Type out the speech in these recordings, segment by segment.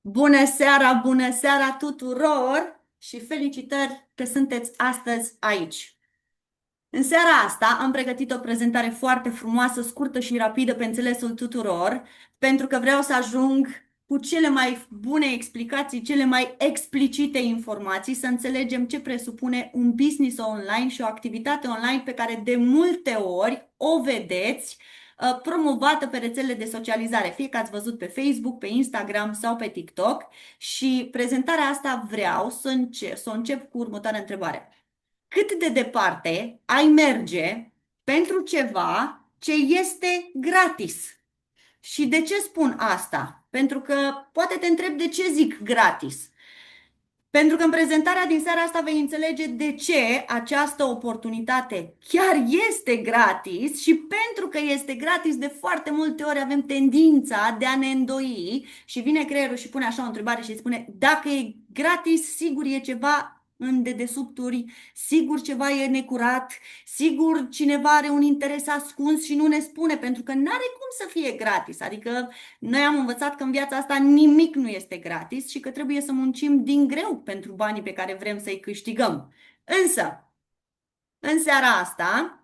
Bună seara tuturor și felicitări că sunteți astăzi aici. În seara asta am pregătit o prezentare foarte frumoasă, scurtă și rapidă pe înțelesul tuturor, pentru că vreau să ajung cu cele mai bune explicații, cele mai explicite informații, să înțelegem ce presupune un business online și o activitate online pe care de multe ori o vedeți promovată pe rețelele de socializare, fie că ați văzut pe Facebook, pe Instagram sau pe TikTok. Și prezentarea asta vreau să o încep cu următoarea întrebare: cât de departe ai merge pentru ceva ce este gratis? Și de ce spun asta? Pentru că poate te întreb de ce zic gratis. Pentru că în prezentarea din seara asta vei înțelege de ce această oportunitate chiar este gratis și pentru că este gratis, de foarte multe ori avem tendința de a ne îndoi și vine creierul și pune așa o întrebare și spune: dacă e gratis, sigur e ceva în dedesubturi, sigur ceva e necurat, sigur cineva are un interes ascuns și nu ne spune, pentru că n-are cum să fie gratis. Adică noi am învățat că în viața asta nimic nu este gratis și că trebuie să muncim din greu pentru banii pe care vrem să-i câștigăm. Însă, în seara asta,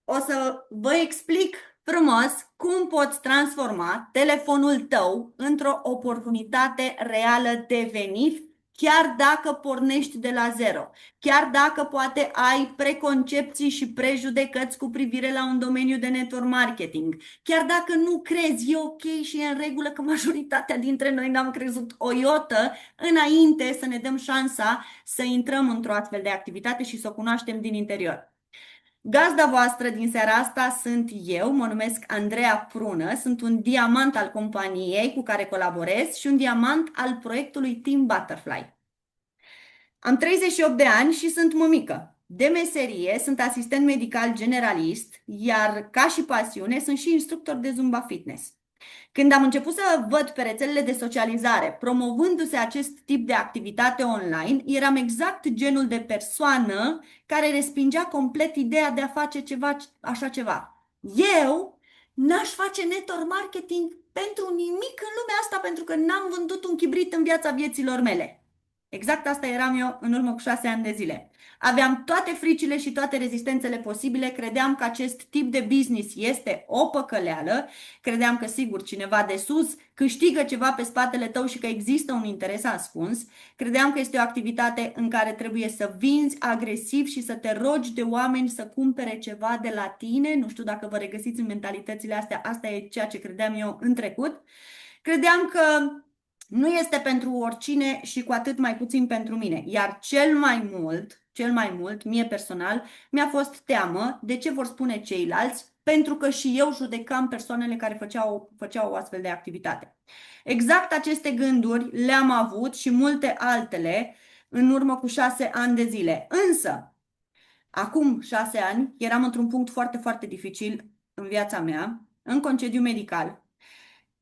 o să vă explic frumos cum poți transforma telefonul tău într-o oportunitate reală de venit, chiar dacă pornești de la zero, chiar dacă poate ai preconcepții și prejudecăți cu privire la un domeniu de network marketing, chiar dacă nu crezi, e ok și e în regulă, că majoritatea dintre noi n-am crezut o iotă înainte să ne dăm șansa să intrăm într-o astfel de activitate și să o cunoaștem din interior. Gazda voastră din seara asta sunt eu, mă numesc Andreea Prună, sunt un diamant al companiei cu care colaborez și un diamant al proiectului Team Butterfly. Am 38 de ani și sunt mămică. De meserie sunt asistent medical generalist, iar ca și pasiune sunt și instructor de Zumba Fitness. Când am început să văd pe rețelele de socializare promovându-se acest tip de activitate online, eram exact genul de persoană care respingea complet ideea de a face așa ceva. Eu n-aș face network marketing pentru nimic în lumea asta, pentru că n-am vândut un chibrit în viața vieților mele. Exact asta eram eu în urmă cu 6 ani de zile. Aveam toate fricile și toate rezistențele posibile, credeam că acest tip de business este o păcăleală, credeam că sigur cineva de sus câștigă ceva pe spatele tău și că există un interes ascuns, credeam că este o activitate în care trebuie să vinzi agresiv și să te rogi de oameni să cumpere ceva de la tine. Nu știu dacă vă regăsiți în mentalitățile astea, asta e ceea ce credeam eu în trecut. Credeam că nu este pentru oricine și cu atât mai puțin pentru mine. Iar cel mai mult, mie personal, mi-a fost teamă de ce vor spune ceilalți, pentru că și eu judecam persoanele care făceau o astfel de activitate. Exact aceste gânduri le-am avut și multe altele în urmă cu 6 ani de zile. Însă, acum 6 ani, eram într-un punct foarte, foarte dificil în viața mea, în concediu medical,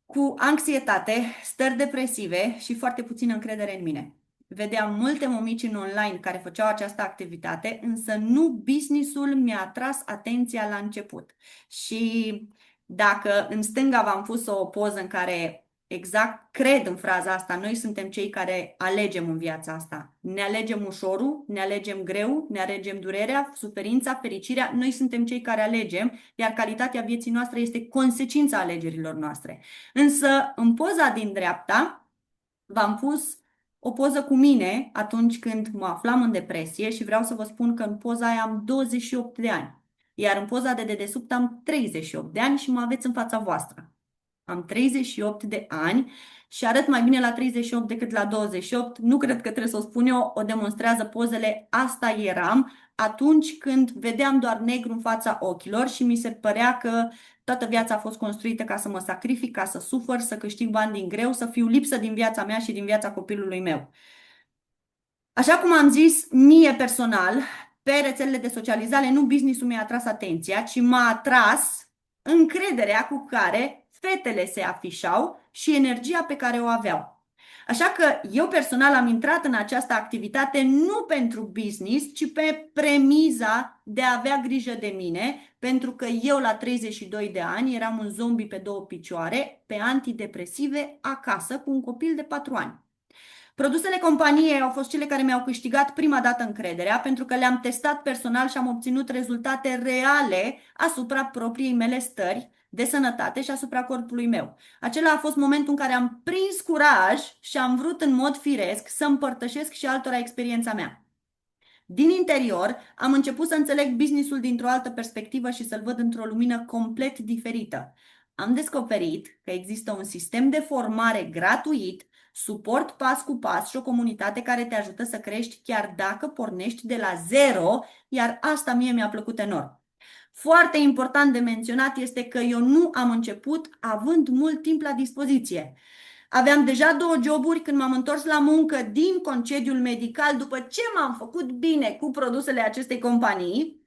cu anxietate, stări depresive și foarte puțină încredere în mine. Vedeam multe mămici în online care făceau această activitate, însă nu businessul mi-a atras atenția la început. Și dacă în stânga v-am pus o poză în care exact cred în fraza asta: noi suntem cei care alegem în viața asta. Ne alegem ușorul, ne alegem greu, ne alegem durerea, suferința, fericirea. Noi suntem cei care alegem, iar calitatea vieții noastre este consecința alegerilor noastre. Însă, în poza din dreapta, v-am pus o poză cu mine atunci când mă aflam în depresie și vreau să vă spun că în poza aia am 28 de ani. Iar în poza de dedesubt am 38 de ani și mă aveți în fața voastră. Am 38 de ani și arăt mai bine la 38 decât la 28. Nu cred că trebuie să o spun eu, o demonstrează pozele. Asta eram atunci când vedeam doar negru în fața ochilor și mi se părea că toată viața a fost construită ca să mă sacrific, ca să sufăr, să câștig bani din greu, să fiu lipsă din viața mea și din viața copilului meu. Așa cum am zis, mie personal, pe rețelele de socializare, nu business-ul mi-a atras atenția, ci m-a atras încrederea cu care fetele se afișau și energia pe care o aveau. Așa că eu personal am intrat în această activitate nu pentru business, ci pe premiza de a avea grijă de mine, pentru că eu la 32 de ani eram un zombie pe două picioare, pe antidepresive, acasă, cu un copil de 4 ani. Produsele companiei au fost cele care mi-au câștigat prima dată încrederea, pentru că le-am testat personal și am obținut rezultate reale asupra propriei mele stări de sănătate și asupra corpului meu. Acela a fost momentul în care am prins curaj și am vrut în mod firesc să împărtășesc și altora experiența mea. Din interior, am început să înțeleg businessul dintr-o altă perspectivă și să-l văd într-o lumină complet diferită. Am descoperit că există un sistem de formare gratuit, suport pas cu pas și o comunitate care te ajută să crești chiar dacă pornești de la zero, iar asta mie mi-a plăcut enorm. Foarte important de menționat este că eu nu am început având mult timp la dispoziție. Aveam deja 2 joburi când m-am întors la muncă din concediul medical după ce m-am făcut bine cu produsele acestei companii,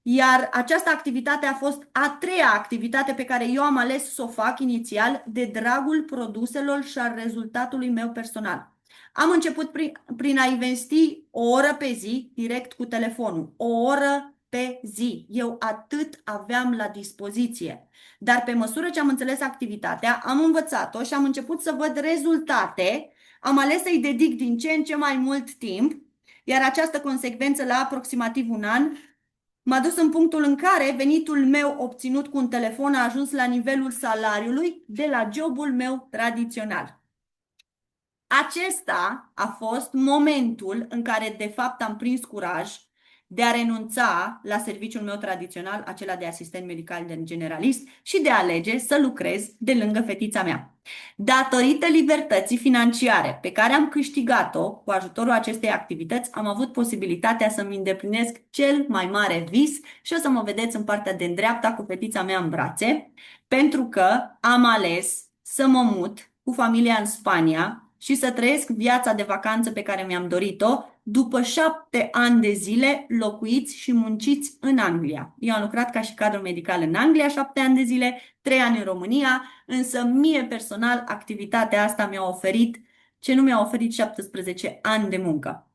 iar această activitate a fost a treia activitate pe care eu am ales să o fac inițial de dragul produselor și al rezultatului meu personal. Am început prin a investi o oră pe zi direct cu telefonul, o oră pe zi. Eu atât aveam la dispoziție. Dar pe măsură ce am înțeles activitatea, am învățat-o și am început să văd rezultate, am ales să-i dedic din ce în ce mai mult timp, iar această consecvență la aproximativ un an m-a dus în punctul în care venitul meu obținut cu un telefon a ajuns la nivelul salariului de la jobul meu tradițional. Acesta a fost momentul în care, de fapt, am prins curaj de a renunța la serviciul meu tradițional, acela de asistent medical de generalist, și de a alege să lucrez de lângă fetița mea. Datorită libertății financiare pe care am câștigat-o cu ajutorul acestei activități, am avut posibilitatea să-mi îndeplinesc cel mai mare vis și o să mă vedeți în partea de dreapta cu fetița mea în brațe, pentru că am ales să mă mut cu familia în Spania și să trăiesc viața de vacanță pe care mi-am dorit-o după 7 ani de zile locuiți și munciți în Anglia. Eu am lucrat ca și cadru medical în Anglia 7 ani de zile, 3 ani în România, însă mie personal activitatea asta mi-a oferit ce nu mi-a oferit 17 ani de muncă.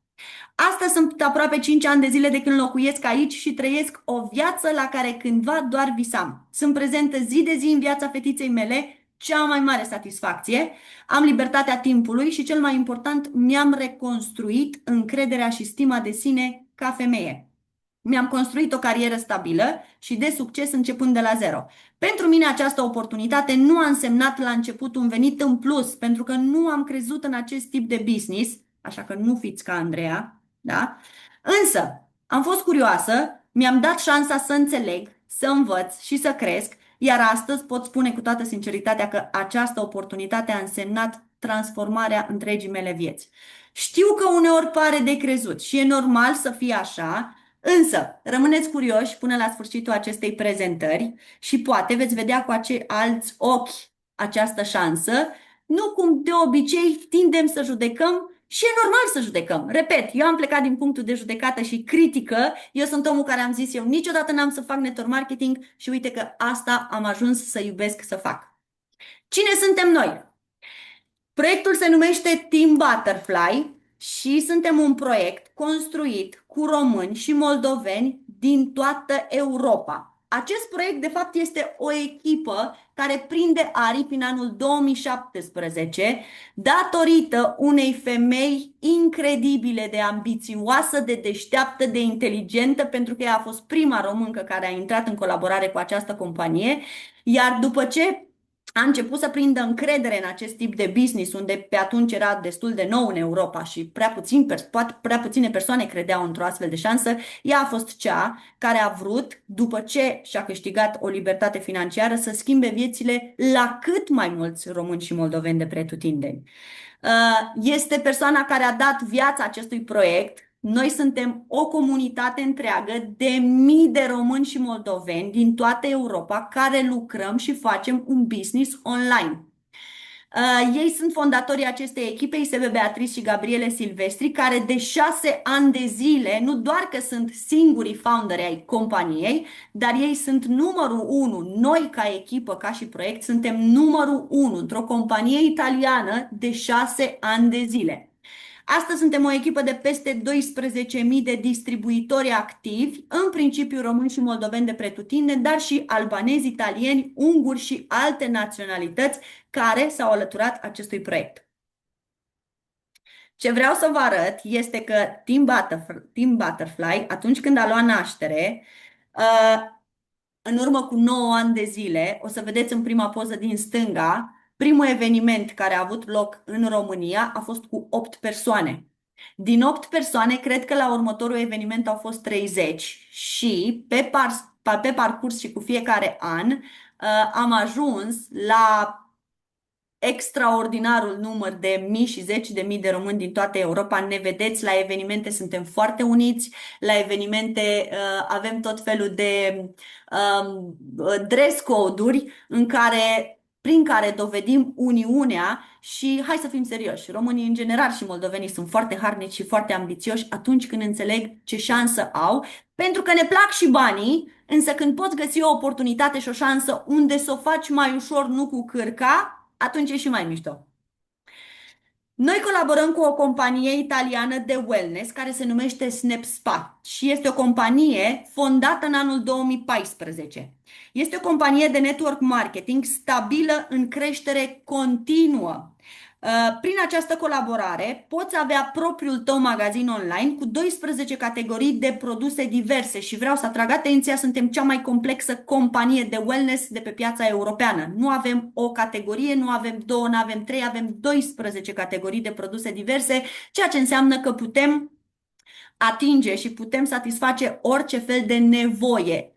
Astăzi sunt aproape 5 ani de zile de când locuiesc aici și trăiesc o viață la care cândva doar visam. Sunt prezentă zi de zi în viața fetiței mele, cea mai mare satisfacție, am libertatea timpului și, cel mai important, mi-am reconstruit încrederea și stima de sine ca femeie. Mi-am construit o carieră stabilă și de succes începând de la zero. Pentru mine această oportunitate nu a însemnat la început un venit în plus, pentru că nu am crezut în acest tip de business, așa că nu fiți ca Andreea, da? Însă, am fost curioasă, mi-am dat șansa să înțeleg, să învăț și să cresc, iar astăzi pot spune cu toată sinceritatea că această oportunitate a însemnat transformarea întregii mele vieți. Știu că uneori pare de crezut și e normal să fie așa, însă rămâneți curioși până la sfârșitul acestei prezentări și poate veți vedea cu acei alți ochi această șansă, nu cum de obicei tindem să judecăm. Și e normal să judecăm. Repet, eu am plecat din punctul de judecată și critică. Eu sunt omul care am zis, eu niciodată n-am să fac network marketing și uite că asta am ajuns să iubesc să fac. Cine suntem noi? Proiectul se numește Team Butterfly și suntem un proiect construit cu români și moldoveni din toată Europa. Acest proiect, de fapt, este o echipă care prinde aripi în anul 2017 datorită unei femei incredibile de ambițioasă, de deșteaptă, de inteligentă, pentru că ea a fost prima româncă care a intrat în colaborare cu această companie, iar după ce a început să prindă încredere în acest tip de business, unde pe atunci era destul de nou în Europa și prea puține persoane credeau într-o astfel de șansă, ea a fost cea care a vrut, după ce și-a câștigat o libertate financiară, să schimbe viețile la cât mai mulți români și moldoveni de pretutindeni. Este persoana care a dat viața acestui proiect. Noi suntem o comunitate întreagă de mii de români și moldoveni din toată Europa care lucrăm și facem un business online. Ei sunt fondatorii acestei echipe, îi se Beatrice și Gabriele Silvestri, care de 6 ani de zile, nu doar că sunt singurii founderi ai companiei, dar ei sunt numărul unu. Noi, ca echipă, ca și proiect, suntem numărul unu într-o companie italiană de 6 ani de zile. Astăzi suntem o echipă de peste 12.000 de distribuitori activi, în principiu români și moldoveni de pretutindeni, dar și albanezi, italieni, unguri și alte naționalități care s-au alăturat acestui proiect. Ce vreau să vă arăt este că Team Butterfly, atunci când a luat naștere, în urmă cu 9 ani de zile, o să vedeți în prima poză din stânga, primul eveniment care a avut loc în România a fost cu 8 persoane. Din 8 persoane, cred că la următorul eveniment au fost 30 și pe parcurs și cu fiecare an am ajuns la extraordinarul număr de mii și zeci de mii de români din toată Europa. Ne vedeți la evenimente, suntem foarte uniți, la evenimente avem tot felul de dress code-uri prin care dovedim uniunea și hai să fim serioși, românii în general și moldovenii sunt foarte harnici și foarte ambițioși atunci când înțeleg ce șansă au, pentru că ne plac și banii, însă când poți găsi o oportunitate și o șansă unde să o faci mai ușor, nu cu cârca, atunci e și mai mișto. Noi colaborăm cu o companie italiană de wellness care se numește Snap Spa și este o companie fondată în anul 2014. Este o companie de network marketing stabilă în creștere continuă. Prin această colaborare poți avea propriul tău magazin online cu 12 categorii de produse diverse și vreau să atrag atenția, suntem cea mai complexă companie de wellness de pe piața europeană. Nu avem o categorie, nu avem două, nu avem trei, avem 12 categorii de produse diverse, ceea ce înseamnă că putem atinge și putem satisface orice fel de nevoie.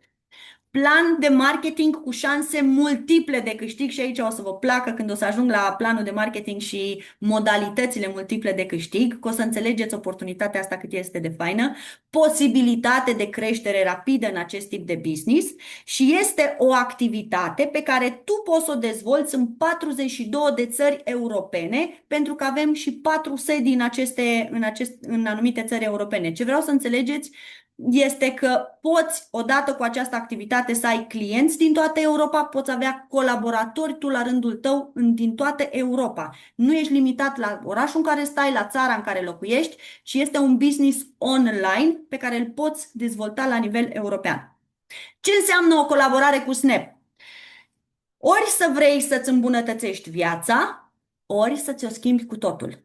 Plan de marketing cu șanse multiple de câștig și aici o să vă placă când o să ajung la planul de marketing și modalitățile multiple de câștig, că o să înțelegeți oportunitatea asta cât este de faină, posibilitate de creștere rapidă în acest tip de business și este o activitate pe care tu poți să o dezvolți în 42 de țări europene, pentru că avem și 4 sedii în anumite țări europene. Ce vreau să înțelegeți este că poți, odată cu această activitate, să ai clienți din toată Europa, poți avea colaboratori tu la rândul tău din toată Europa. Nu ești limitat la orașul în care stai, la țara în care locuiești, ci este un business online pe care îl poți dezvolta la nivel european. Ce înseamnă o colaborare cu Snap? Ori să vrei să-ți îmbunătățești viața, ori să ți-o schimbi cu totul.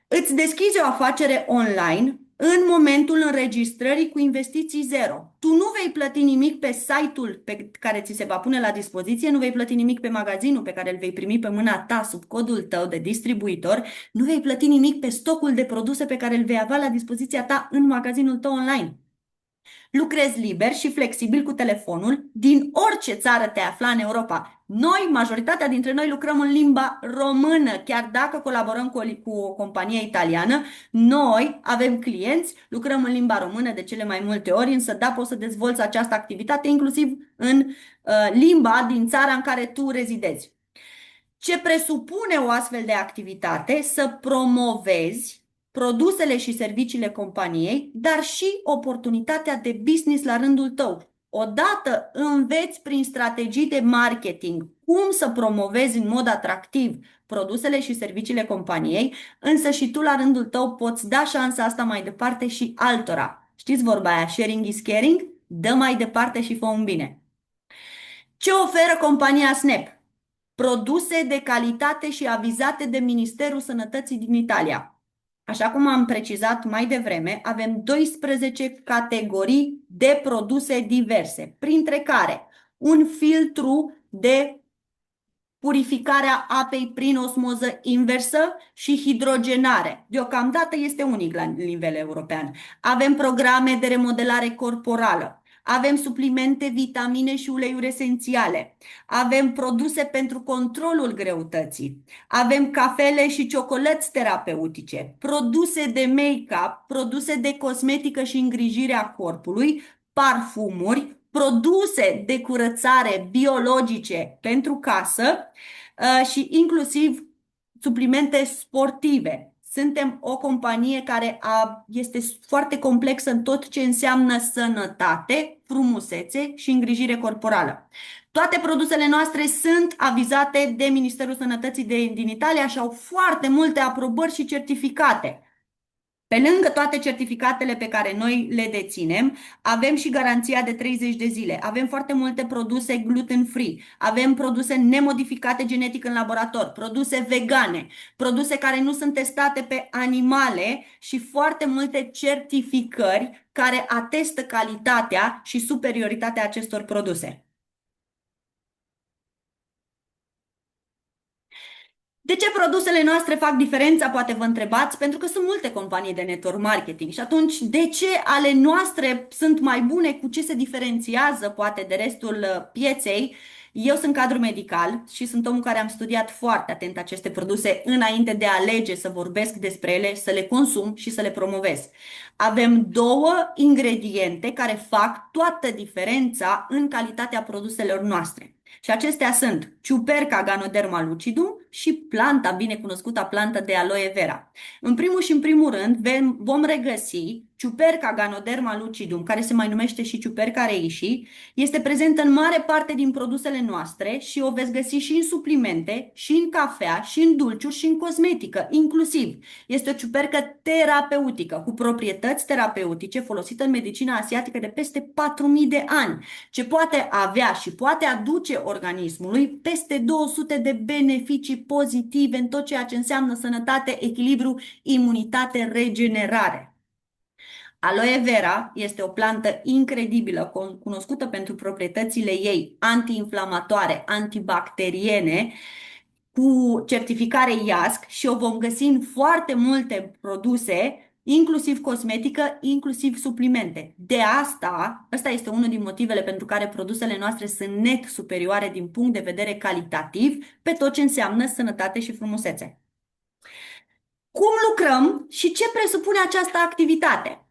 Îți deschizi o afacere online în momentul înregistrării cu investiții zero. Tu nu vei plăti nimic pe site-ul pe care ți se va pune la dispoziție, nu vei plăti nimic pe magazinul pe care îl vei primi pe mâna ta sub codul tău de distribuitor, nu vei plăti nimic pe stocul de produse pe care îl vei avea la dispoziția ta în magazinul tău online. Lucrezi liber și flexibil cu telefonul din orice țară te afla în Europa. Noi, majoritatea dintre noi, lucrăm în limba română, chiar dacă colaborăm cu o companie italiană. Noi avem clienți, lucrăm în limba română de cele mai multe ori, însă da, poți să dezvolți această activitate inclusiv în limba din țara în care tu rezidezi. Ce presupune o astfel de activitate? Să promovezi produsele și serviciile companiei, dar și oportunitatea de business la rândul tău. Odată înveți prin strategii de marketing cum să promovezi în mod atractiv produsele și serviciile companiei, însă și tu la rândul tău poți da șansa asta mai departe și altora. Știți vorba aia, sharing is caring? Dă mai departe și fă un bine. Ce oferă compania Snap? Produse de calitate și avizate de Ministerul Sănătății din Italia. Așa cum am precizat mai devreme, avem 12 categorii de produse diverse, printre care un filtru de purificarea apei prin osmoză inversă și hidrogenare. Deocamdată este unic la nivel european. Avem programe de remodelare corporală. Avem suplimente, vitamine și uleiuri esențiale. Avem produse pentru controlul greutății. Avem cafele și ciocolăți terapeutice, produse de make-up, produse de cosmetică și îngrijire a corpului, parfumuri, produse de curățare biologice pentru casă și inclusiv suplimente sportive. Suntem o companie care este foarte complexă în tot ce înseamnă sănătate, frumusețe și îngrijire corporală. Toate produsele noastre sunt avizate de Ministerul Sănătății din Italia și au foarte multe aprobări și certificate. Pe lângă toate certificatele pe care noi le deținem, avem și garanția de 30 de zile. Avem foarte multe produse gluten-free, avem produse nemodificate genetic în laborator, produse vegane, produse care nu sunt testate pe animale și foarte multe certificări care atestă calitatea și superioritatea acestor produse. De ce produsele noastre fac diferența, poate vă întrebați, pentru că sunt multe companii de network marketing și atunci de ce ale noastre sunt mai bune, cu ce se diferențiază poate de restul pieței? Eu sunt cadru medical și sunt omul care am studiat foarte atent aceste produse înainte de a alege să vorbesc despre ele, să le consum și să le promovez. Avem două ingrediente care fac toată diferența în calitatea produselor noastre. Și acestea sunt Ciuperca Ganoderma lucidum și planta binecunoscută plantă de aloe vera. În primul și în primul rând vom regăsi Ciuperca Ganoderma lucidum, care se mai numește și Ciuperca reishi, este prezentă în mare parte din produsele noastre și o veți găsi și în suplimente, și în cafea, și în dulciuri, și în cosmetică, inclusiv. Este o ciupercă terapeutică, cu proprietăți terapeutice folosită în medicina asiatică de peste 4000 de ani, ce poate avea și poate aduce organismului peste 200 de beneficii pozitive în tot ceea ce înseamnă sănătate, echilibru, imunitate, regenerare. Aloe vera este o plantă incredibilă, cunoscută pentru proprietățile ei antiinflamatoare, antibacteriene, cu certificare IASC și o vom găsi în foarte multe produse, inclusiv cosmetică, inclusiv suplimente. De ăsta este unul din motivele pentru care produsele noastre sunt net superioare din punct de vedere calitativ pe tot ce înseamnă sănătate și frumusețe. Cum lucrăm și ce presupune această activitate?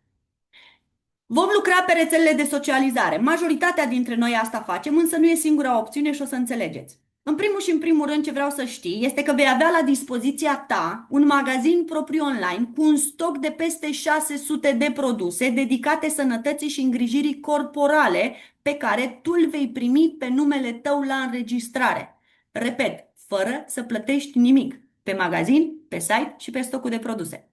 Vom lucra pe rețelele de socializare. Majoritatea dintre noi asta facem, însă nu e singura opțiune și o să înțelegeți. În primul și în primul rând ce vreau să știi este că vei avea la dispoziția ta un magazin propriu online cu un stoc de peste 600 de produse dedicate sănătății și îngrijirii corporale pe care tu îl vei primi pe numele tău la înregistrare. Repet, fără să plătești nimic, pe magazin, pe site și pe stocul de produse.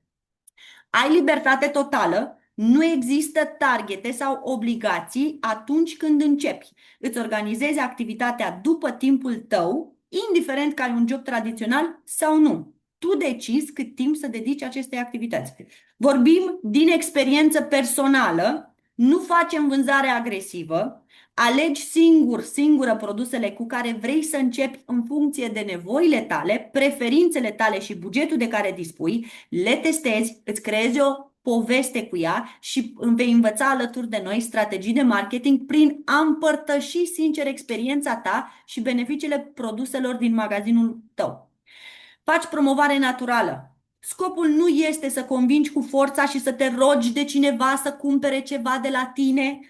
Ai libertate totală, nu există targete sau obligații atunci când începi. Îți organizezi activitatea după timpul tău, indiferent că ai un job tradițional sau nu. Tu decizi cât timp să dedici acestei activități. Vorbim din experiență personală, nu facem vânzare agresivă, alegi singură produsele cu care vrei să începi în funcție de nevoile tale, preferințele tale și bugetul de care dispui, le testezi, îți creezi o poveste cu ea și vei învăța alături de noi strategii de marketing prin a împărtăși sincer experiența ta și beneficiile produselor din magazinul tău. Faci promovare naturală. Scopul nu este să convingi cu forța și să te rogi de cineva să cumpere ceva de la tine.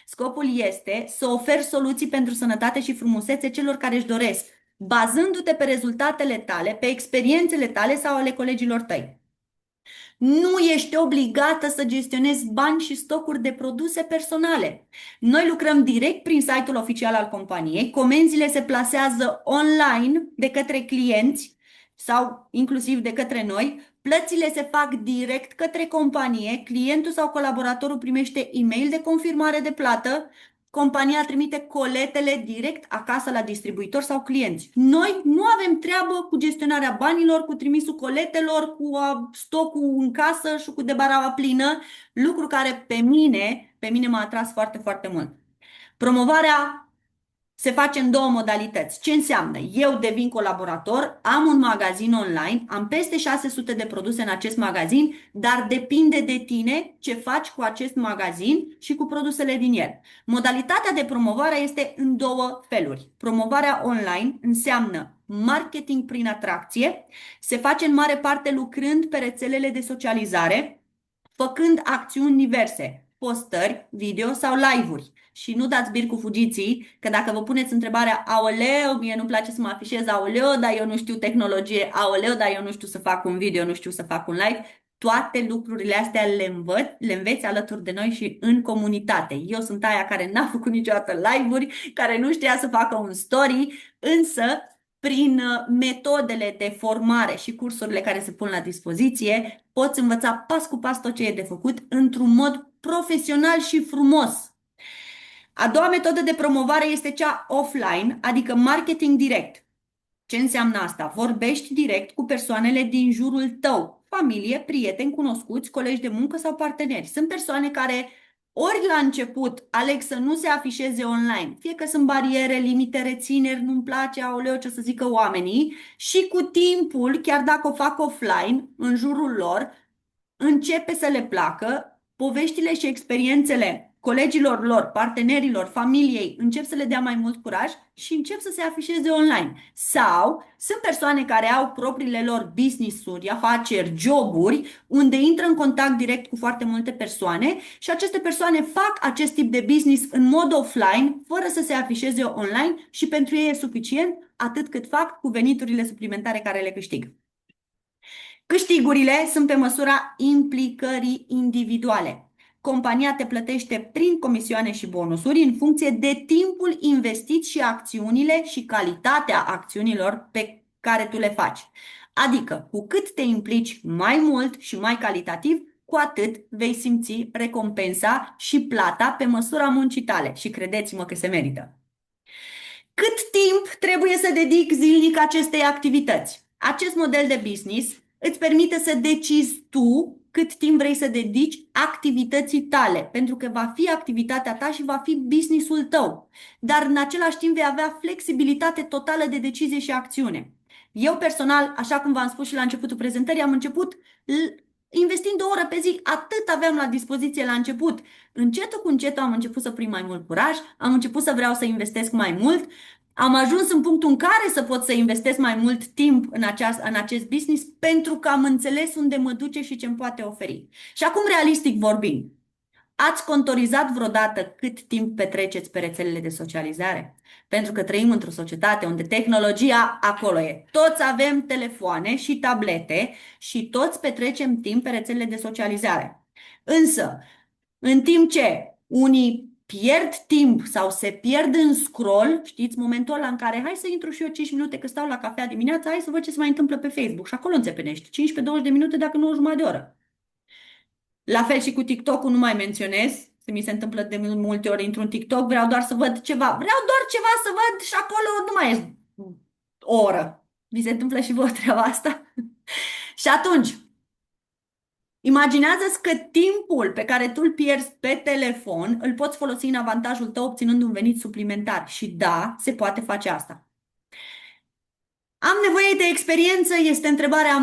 Scopul este să oferi soluții pentru sănătate și frumusețe celor care își doresc, bazându-te pe rezultatele tale, pe experiențele tale sau ale colegilor tăi. Nu ești obligată să gestionezi bani și stocuri de produse personale. Noi lucrăm direct prin site-ul oficial al companiei, comenzile se plasează online de către clienți sau inclusiv de către noi, plățile se fac direct către companie, clientul sau colaboratorul primește e-mail de confirmare de plată, compania trimite coletele direct acasă la distribuitori sau clienți. Noi nu avem treabă cu gestionarea banilor, cu trimisul coletelor, cu stocul în casă și cu debaraua plină, lucru care pe mine m-a atras foarte, foarte mult. Promovarea se face în două modalități. Ce înseamnă? Eu devin colaborator, am un magazin online, am peste 600 de produse în acest magazin, dar depinde de tine ce faci cu acest magazin și cu produsele din el. Modalitatea de promovare este în două feluri. Promovarea online înseamnă marketing prin atracție, se face în mare parte lucrând pe rețelele de socializare, făcând acțiuni diverse, postări, video sau live-uri. și nu dați bir cu fugiții, că dacă vă puneți întrebarea, aoleu, mie nu place să mă afișez, aoleu, dar eu nu știu tehnologie, aoleu, dar eu nu știu să fac un video, nu știu să fac un live, toate lucrurile astea le înveți alături de noi și în comunitate. Eu sunt aia care n-a făcut niciodată live-uri, care nu știa să facă un story, însă prin metodele de formare și cursurile care se pun la dispoziție, poți învăța pas cu pas tot ce e de făcut într-un mod profesional și frumos. A doua metodă de promovare este cea offline, adică marketing direct. Ce înseamnă asta? Vorbești direct cu persoanele din jurul tău, familie, prieteni, cunoscuți, colegi de muncă sau parteneri. Sunt persoane care ori la început aleg să nu se afișeze online, fie că sunt bariere, limite, rețineri, nu-mi place, aoleu, ce o să zică oamenii, și cu timpul, chiar dacă o fac offline, în jurul lor, începe să le placă, poveștile și experiențele colegilor lor, partenerilor, familiei, încep să le dea mai mult curaj și încep să se afișeze online. Sau sunt persoane care au propriile lor business-uri, afaceri, joburi, unde intră în contact direct cu foarte multe persoane și aceste persoane fac acest tip de business în mod offline, fără să se afișeze online și pentru ei e suficient atât cât fac cu veniturile suplimentare care le câștigă. Câștigurile sunt pe măsura implicării individuale. Compania te plătește prin comisioane și bonusuri în funcție de timpul investit și acțiunile și calitatea acțiunilor pe care tu le faci. Adică, cu cât te implici mai mult și mai calitativ, cu atât vei simți recompensa și plata pe măsura muncii tale. Și credeți-mă că se merită. Cât timp trebuie să dedic zilnic acestei activități? Acest model de business îți permite să decizi tu cât timp vrei să dedici activității tale, pentru că va fi activitatea ta și va fi businessul tău. Dar în același timp vei avea flexibilitate totală de decizie și acțiune. Eu personal, așa cum v-am spus și la începutul prezentării, am început investind 2 ore pe zi, atât aveam la dispoziție la început. Încetul cu încetul am început să prind mai mult curaj, am început să vreau să investesc mai mult, am ajuns în punctul în care să pot să investesc mai mult timp în acest business pentru că am înțeles unde mă duce și ce îmi poate oferi. Și acum, realistic vorbind, ați contorizat vreodată cât timp petreceți pe rețelele de socializare? Pentru că trăim într-o societate unde tehnologia acolo e. Toți avem telefoane și tablete și toți petrecem timp pe rețelele de socializare. Însă, în timp ce unii pierd timp sau se pierd în scroll, știți, momentul ăla în care hai să intru și eu 5 minute că stau la cafea dimineața, hai să văd ce se mai întâmplă pe Facebook și acolo înțepenești 15-20 de minute dacă nu o jumătate de oră. La fel și cu TikTok-ul nu mai menționez. Mi se întâmplă de multe ori într-un TikTok, vreau doar să văd ceva. Vreau doar ceva să văd și acolo nu mai e o oră. Mi se întâmplă și vouă treaba asta? Și atunci, imaginează-ți că timpul pe care tu îl pierzi pe telefon îl poți folosi în avantajul tău obținând un venit suplimentar. Și da, se poate face asta. Am nevoie de experiență, este întrebarea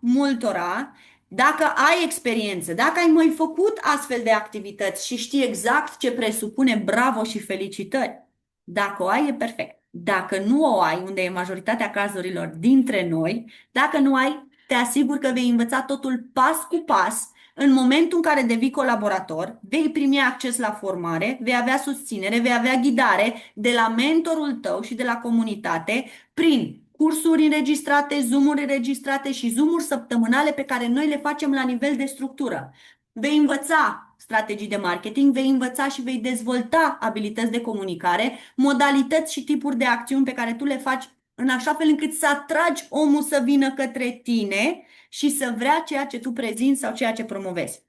multora. Dacă ai experiență, dacă ai mai făcut astfel de activități și știi exact ce presupune, bravo și felicitări. Dacă o ai, e perfect. Dacă nu o ai, unde e majoritatea cazurilor dintre noi, dacă nu ai, te asigur că vei învăța totul pas cu pas. În momentul în care devii colaborator, vei primi acces la formare, vei avea susținere, vei avea ghidare de la mentorul tău și de la comunitate prin cursuri înregistrate, Zoom-uri înregistrate și Zoom-uri săptămânale pe care noi le facem la nivel de structură. Vei învăța strategii de marketing, vei învăța și vei dezvolta abilități de comunicare, modalități și tipuri de acțiuni pe care tu le faci în așa fel încât să atragi omul să vină către tine și să vrea ceea ce tu prezinți sau ceea ce promovezi.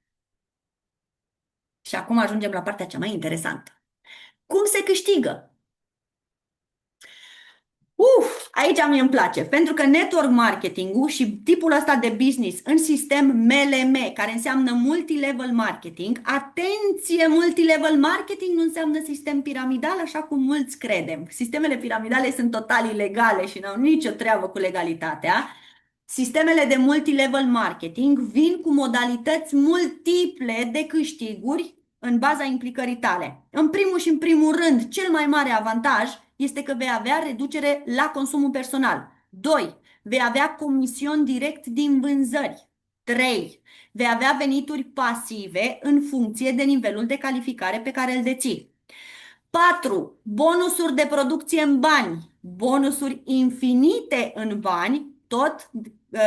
Și acum ajungem la partea cea mai interesantă. Cum se câștigă? Aici mie îmi place, pentru că network marketing-ul și tipul ăsta de business în sistem MLM, care înseamnă multilevel marketing, atenție, multilevel marketing nu înseamnă sistem piramidal, așa cum mulți credem. Sistemele piramidale sunt total ilegale și nu au nicio treabă cu legalitatea. Sistemele de multilevel marketing vin cu modalități multiple de câștiguri în baza implicării tale. În primul și în primul rând, cel mai mare avantaj este că vei avea reducere la consumul personal. 2. Vei avea comision direct din vânzări. 3. Vei avea venituri pasive în funcție de nivelul de calificare pe care îl deții. 4. Bonusuri de producție în bani, bonusuri infinite în bani, tot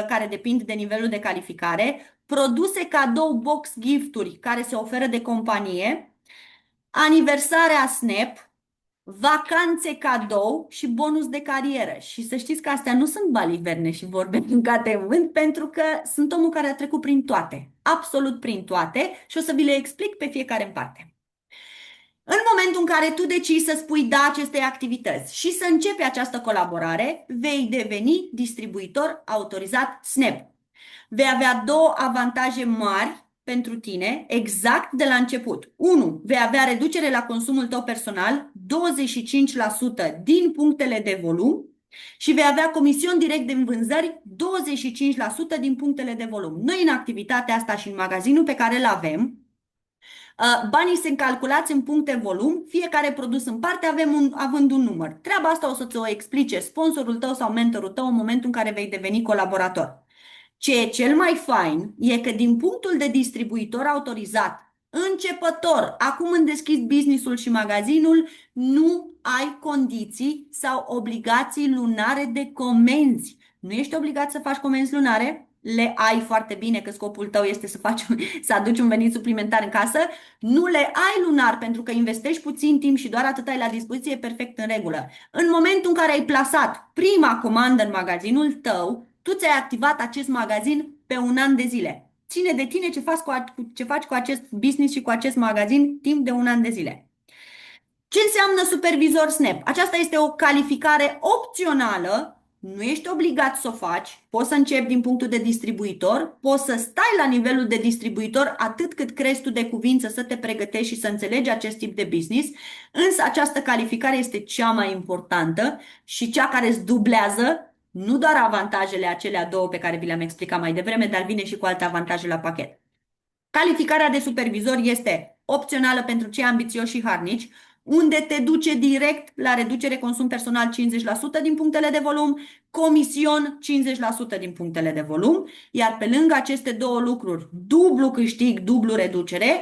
care depind de nivelul de calificare, produse cadou box gifturi care se oferă de companie, aniversarea Snap, vacanțe cadou și bonus de carieră. Și să știți că astea nu sunt baliverne și vorbe mâncate în vânt, pentru că sunt omul care a trecut prin toate, absolut prin toate, și o să vi le explic pe fiecare în parte. În momentul în care tu decizi să spui da acestei activități și să începi această colaborare, vei deveni distribuitor autorizat Snap. Vei avea două avantaje mari pentru tine exact de la început. 1. Vei avea reducere la consumul tău personal, 25% din punctele de volum, și vei avea comision direct de vânzări, 25% din punctele de volum. Noi în activitatea asta și în magazinul pe care îl avem, banii sunt calculați în puncte volum, fiecare produs în parte având un număr. Treaba asta o să ți-o explice sponsorul tău sau mentorul tău în momentul în care vei deveni colaborator. Ce e cel mai fain e că din punctul de distribuitor autorizat, începător, acum îmi deschizi business-ul și magazinul, nu ai condiții sau obligații lunare de comenzi. Nu ești obligat să faci comenzi lunare, le ai foarte bine că scopul tău este să aduci un venit suplimentar în casă, nu le ai lunar pentru că investești puțin timp și doar atât ai la dispoziție, e perfect în regulă. În momentul în care ai plasat prima comandă în magazinul tău, tu ți-ai activat acest magazin pe un an de zile. Ține de tine ce faci cu acest business și cu acest magazin timp de un an de zile. Ce înseamnă supervizor Snap? Aceasta este o calificare opțională, nu ești obligat să o faci, poți să începi din punctul de distribuitor, poți să stai la nivelul de distribuitor atât cât crezi tu de cuvință să te pregătești și să înțelegi acest tip de business, însă această calificare este cea mai importantă și cea care îți dublează nu doar avantajele acelea două pe care vi le-am explicat mai devreme, dar vine și cu alte avantaje la pachet. Calificarea de supervizor este opțională pentru cei ambițioși și harnici, unde te duce direct la reducere consum personal 50% din punctele de volum, comision 50% din punctele de volum, iar pe lângă aceste două lucruri, dublu câștig, dublu reducere,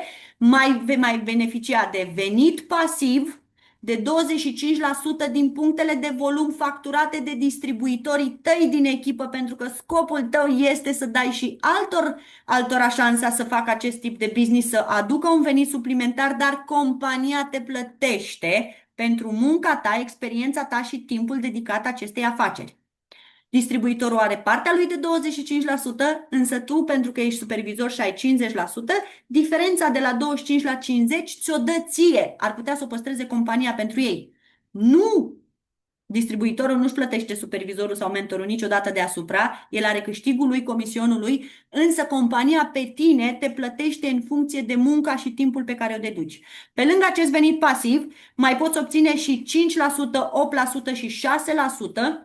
vei mai beneficia de venit pasiv, de 25% din punctele de volum facturate de distribuitorii tăi din echipă, pentru că scopul tău este să dai și altora șansa să facă acest tip de business, să aducă un venit suplimentar, dar compania te plătește pentru munca ta, experiența ta și timpul dedicat acestei afaceri. Distribuitorul are partea lui de 25%, însă tu, pentru că ești supervizor și ai 50%, diferența de la 25 la 50 ți-o dă ție. Ar putea să o păstreze compania pentru ei. Nu! Distribuitorul nu-și plătește supervizorul sau mentorul niciodată deasupra, el are câștigul lui, comisionul lui, însă compania pe tine te plătește în funcție de munca și timpul pe care o deduci. Pe lângă acest venit pasiv, mai poți obține și 5%, 8% și 6%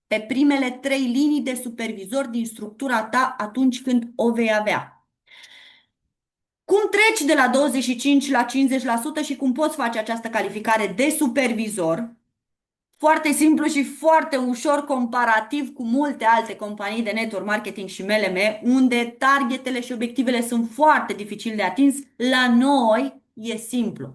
pe primele 3 linii de supervizor din structura ta atunci când o vei avea. Cum treci de la 25 la 50% și cum poți face această calificare de supervizor? Foarte simplu și foarte ușor comparativ cu multe alte companii de network marketing și MLM, unde targetele și obiectivele sunt foarte dificil de atins. La noi e simplu.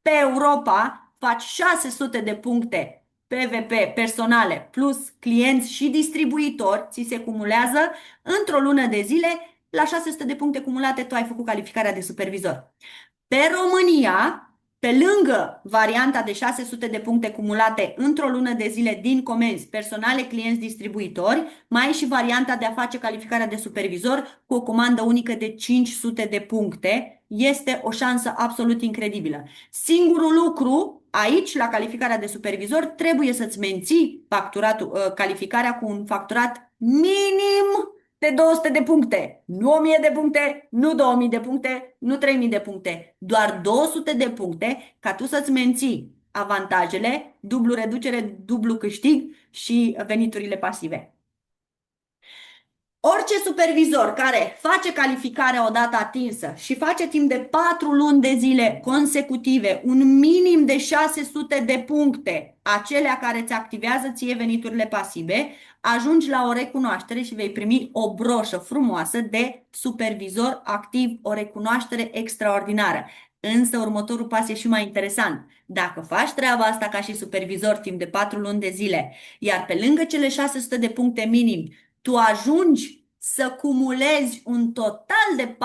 Pe Europa faci 600 de puncte PVP personale plus clienți și distribuitori, ți se cumulează într-o lună de zile. La 600 de puncte cumulate tu ai făcut calificarea de supervizor. Pe România, pe lângă varianta de 600 de puncte cumulate într-o lună de zile din comenzi personale, clienți, distribuitori, mai ai și varianta de a face calificarea de supervizor cu o comandă unică de 500 de puncte. Este o șansă absolut incredibilă. Singurul lucru aici, la calificarea de supervizor, trebuie să-ți menții calificarea cu un facturat minim de 200 de puncte, nu 1000 de puncte, nu 2000 de puncte, nu 3000 de puncte, doar 200 de puncte ca tu să-ți menții avantajele, dublu reducere, dublu câștig și veniturile pasive. Orice supervizor care face calificarea odată atinsă și face timp de 4 luni de zile consecutive un minim de 600 de puncte, acelea care îți activează ție veniturile pasive, ajungi la o recunoaștere și vei primi o broșă frumoasă de supervizor activ, o recunoaștere extraordinară. Însă următorul pas e și mai interesant. Dacă faci treaba asta ca și supervizor timp de 4 luni de zile, iar pe lângă cele 600 de puncte minim, tu ajungi să cumulezi un total de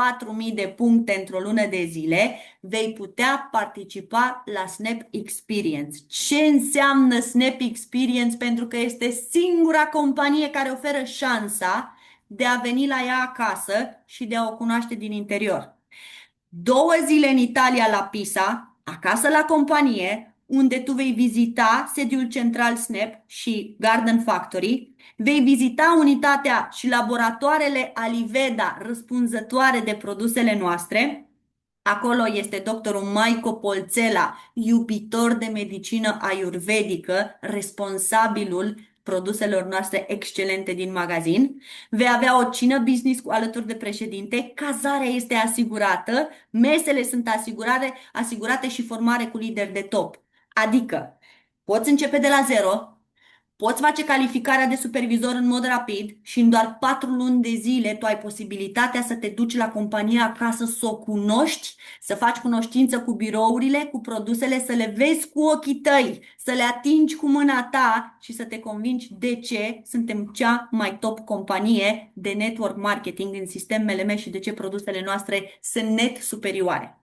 4.000 de puncte într-o lună de zile, vei putea participa la Snap Experience. Ce înseamnă Snap Experience? Pentru că este singura companie care oferă șansa de a veni la ea acasă și de a o cunoaște din interior. 2 zile în Italia la Pisa, acasă la companie, unde tu vei vizita sediul central Snap și Garden Factory, vei vizita unitatea și laboratoarele Aliveda răspunzătoare de produsele noastre. Acolo este doctorul Maico Polțela, iubitor de medicină ayurvedică, responsabilul produselor noastre excelente din magazin. Vei avea o cină business alături de președinte, cazarea este asigurată, mesele sunt asigurate și formare cu lideri de top. Adică, poți începe de la zero, poți face calificarea de supervizor în mod rapid și în doar 4 luni de zile tu ai posibilitatea să te duci la compania acasă, să o cunoști, să faci cunoștință cu birourile, cu produsele, să le vezi cu ochii tăi, să le atingi cu mâna ta și să te convingi de ce suntem cea mai top companie de network marketing în sistem MLM și de ce produsele noastre sunt net superioare.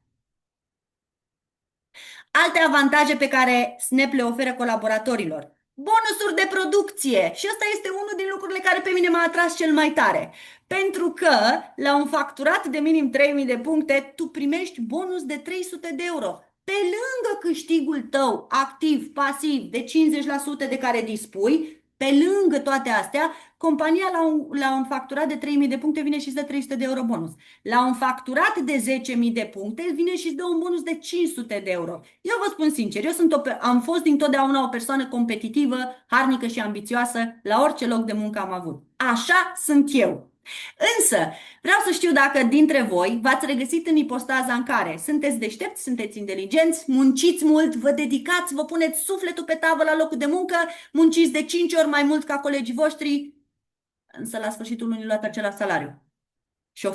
Alte avantaje pe care Snap le oferă colaboratorilor. Bonusuri de producție. Și ăsta este unul din lucrurile care pe mine m-a atras cel mai tare. Pentru că la un facturat de minim 3.000 de puncte, tu primești bonus de 300 de euro. Pe lângă câștigul tău activ, pasiv, de 50% de care dispui, pe lângă toate astea, compania la un facturat de 3.000 de puncte vine și îți dă 300 de euro bonus. La un facturat de 10.000 de puncte vine și îți dă un bonus de 500 de euro. Eu vă spun sincer, am fost dintotdeauna o persoană competitivă, harnică și ambițioasă, la orice loc de muncă am avut. Așa sunt eu. Însă, vreau să știu dacă dintre voi v-ați regăsit în ipostaza în care sunteți deștepți, sunteți inteligenți, munciți mult, vă dedicați, vă puneți sufletul pe tavă la locul de muncă, munciți de 5 ori mai mult ca colegii voștri, însă la sfârșitul lunii luați același salariu. Și o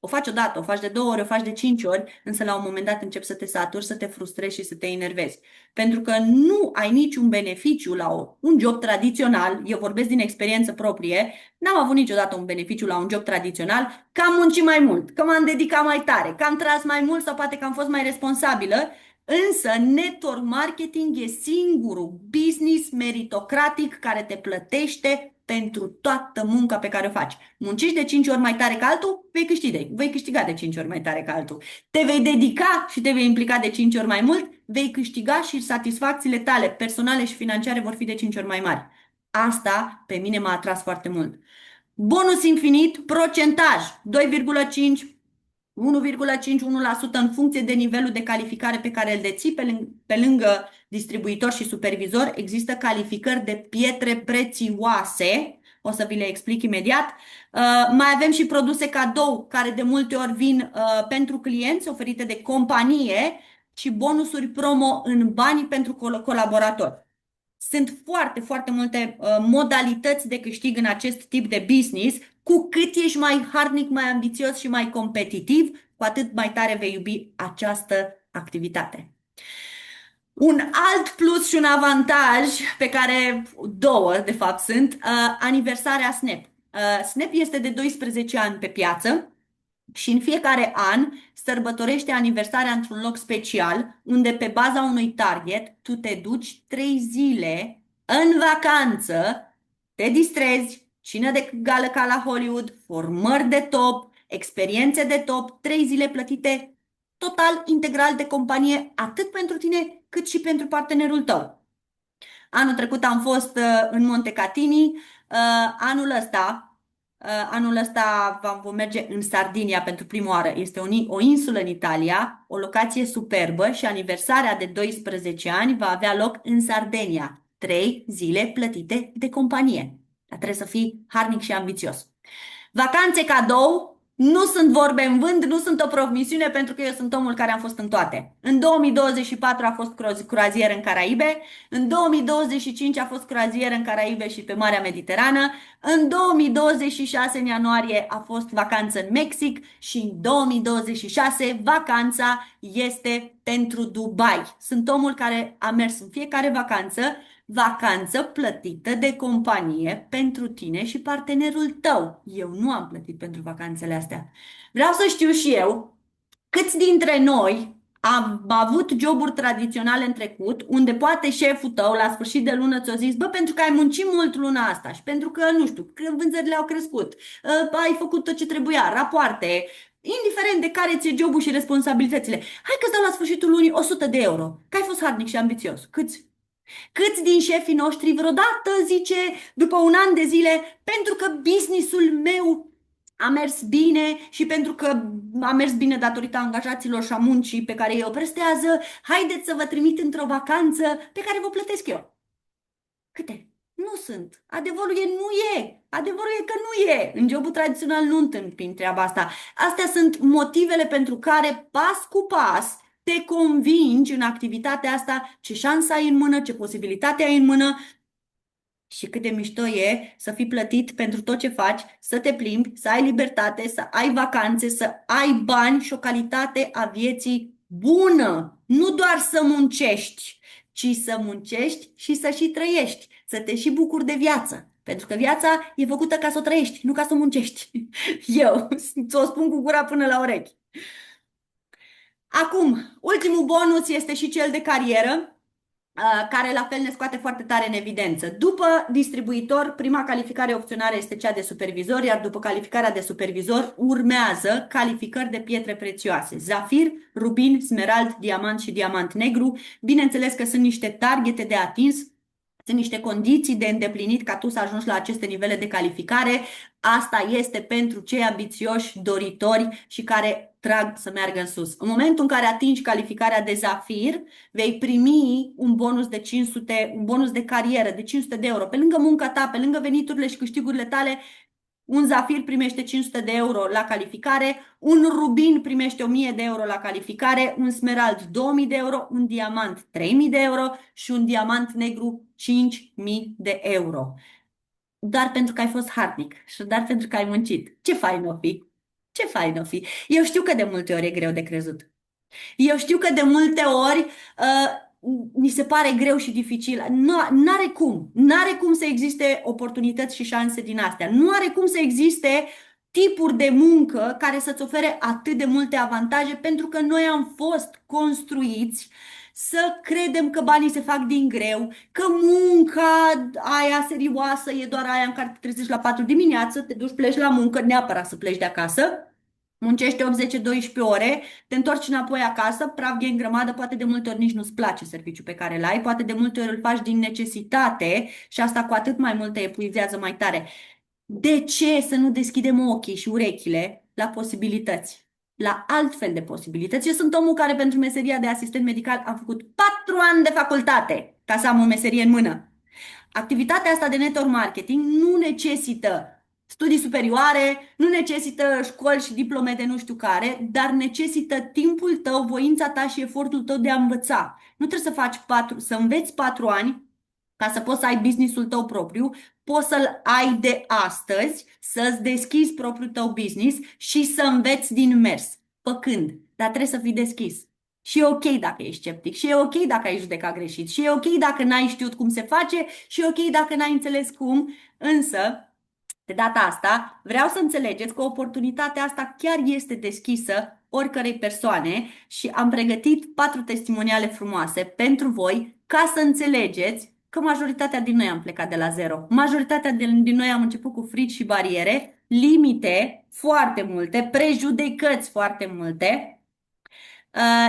faci odată, o faci de 2 ori, o faci de 5 ori, însă la un moment dat începi să te saturi, să te frustrezi și să te enervezi. Pentru că nu ai niciun beneficiu la un job tradițional, eu vorbesc din experiență proprie, n-am avut niciodată un beneficiu la un job tradițional, că am muncit mai mult, că m-am dedicat mai tare, că am tras mai mult sau poate că am fost mai responsabilă, însă network marketing e singurul business meritocratic care te plătește pentru toată munca pe care o faci. Muncești de 5 ori mai tare ca altul, vei câștiga de 5 ori mai tare ca altul. Te vei dedica și te vei implica de 5 ori mai mult, vei câștiga și satisfacțiile tale personale și financiare vor fi de 5 ori mai mari. Asta pe mine m-a atras foarte mult. Bonus infinit, procentaj, 2,5, 1,51% în funcție de nivelul de calificare pe care îl deții. Pe lângă distribuitor și supervizor, există calificări de pietre prețioase. O să vi le explic imediat. Mai avem și produse cadou, care de multe ori vin pentru clienți, oferite de companie, și bonusuri promo în bani pentru colaboratori. Sunt foarte, foarte multe modalități de câștig în acest tip de business. Cu cât ești mai harnic, mai ambițios și mai competitiv, cu atât mai tare vei iubi această activitate. Un alt plus și un avantaj pe care două, de fapt, sunt aniversarea Snap. Snap este de 12 ani pe piață și în fiecare an sărbătorește aniversarea într-un loc special, unde pe baza unui target tu te duci 3 zile în vacanță, te distrezi, cină de gală ca la Hollywood, formări de top, experiențe de top, 3 zile plătite total, integral de companie, atât pentru tine cât și pentru partenerul tău. Anul trecut am fost în Montecatini, anul ăsta vom merge în Sardinia pentru prima oară. Este o insulă în Italia, o locație superbă și aniversarea de 12 ani va avea loc în Sardinia. 3 zile plătite de companie. Dar trebuie să fii harnic și ambițios. Vacanțe cadou, nu sunt vorbe în vânt, nu sunt o promisiune pentru că eu sunt omul care am fost în toate. În 2024 a fost croazieră în Caraibe, în 2025 a fost croazieră în Caraibe și pe Marea Mediterană, în 2026 în ianuarie a fost vacanță în Mexic și în 2026 vacanța este pentru Dubai. Sunt omul care a mers în fiecare vacanță plătită de companie pentru tine și partenerul tău. Eu nu am plătit pentru vacanțele astea. Vreau să știu și eu câți dintre noi am avut joburi tradiționale în trecut, unde poate șeful tău la sfârșit de lună ți-a zis, bă, pentru că ai muncit mult luna asta și pentru că, nu știu, că vânzările au crescut, ai făcut tot ce trebuia, rapoarte, indiferent de care ți-e jobul și responsabilitățile. Hai că-ți dau la sfârșitul lunii 100 de euro, că ai fost harnic și ambițios. Câți? Câți din șefii noștri vreodată zice după un an de zile, pentru că businessul meu a mers bine și pentru că a mers bine datorită angajaților și a muncii pe care ei o prestează, haideți să vă trimit într-o vacanță pe care vă plătesc eu. Câte? Nu sunt. Adevărul e nu e. Adevărul e că nu e. În jobul tradițional nu întâmpin treaba asta. Astea sunt motivele pentru care pas cu pas te convingi în activitatea asta ce șansă ai în mână, ce posibilitate ai în mână și cât de mișto e să fii plătit pentru tot ce faci, să te plimbi, să ai libertate, să ai vacanțe, să ai bani și o calitate a vieții bună. Nu doar să muncești, ci să muncești și să și trăiești, să te și bucuri de viață. Pentru că viața e făcută ca să o trăiești, nu ca să o muncești. Eu ți-o spun cu gura până la urechi. Acum, ultimul bonus este și cel de carieră, care la fel ne scoate foarte tare în evidență. După distribuitor, prima calificare opțională este cea de supervizor, iar după calificarea de supervizor urmează calificări de pietre prețioase. Zafir, rubin, smerald, diamant și diamant negru. Bineînțeles că sunt niște targete de atins, sunt niște condiții de îndeplinit ca tu să ajungi la aceste nivele de calificare. Asta este pentru cei ambițioși, doritori și care trag să meargă în sus. În momentul în care atingi calificarea de zafir, vei primi un bonus de 500, un bonus de carieră de 500 de euro. Pe lângă munca ta, pe lângă veniturile și câștigurile tale, un zafir primește 500 de euro la calificare, un rubin primește 1000 de euro la calificare, un smerald 2000 de euro, un diamant 3000 de euro și un diamant negru 5000 de euro. Doar pentru că ai fost harnic și doar pentru că ai muncit. Ce fain o fi! Ce fain o fi! Eu știu că de multe ori e greu de crezut. Eu știu că de multe ori ni se pare greu și dificil. N-are cum. N-are cum să existe oportunități și șanse din astea. Nu are cum să existe tipuri de muncă care să-ți ofere atât de multe avantaje pentru că noi am fost construiți să credem că banii se fac din greu, că munca aia serioasă e doar aia în care te trezești la 4 dimineață, te duci, pleci la muncă, neapărat să pleci de acasă, muncești 8-10-12 ore, te întorci înapoi acasă, praf în grămadă, poate de multe ori nici nu-ți place serviciul pe care l-ai, poate de multe ori îl faci din necesitate și asta cu atât mai mult te epuizează mai tare. De ce să nu deschidem ochii și urechile la posibilități? La altfel de posibilități. Eu sunt omul care pentru meseria de asistent medical a făcut 4 ani de facultate ca să am o meserie în mână. Activitatea asta de network marketing nu necesită studii superioare, nu necesită școli și diplome de nu știu care, dar necesită timpul tău, voința ta și efortul tău de a învăța. Nu trebuie să să înveți 4 ani ca să poți să ai businessul tău propriu, poți să-l ai de astăzi, să-ți deschizi propriul tău business și să înveți din mers, făcând, dar trebuie să fii deschis. Și e ok dacă ești sceptic, și e ok dacă ai judecat greșit, și e ok dacă n-ai știut cum se face, și e ok dacă n-ai înțeles cum, însă, de data asta, vreau să înțelegeți că oportunitatea asta chiar este deschisă oricărei persoane și am pregătit 4 testimoniale frumoase pentru voi ca să înțelegeți că majoritatea din noi am plecat de la zero. Majoritatea din noi am început cu frici și bariere, limite foarte multe, prejudecăți foarte multe,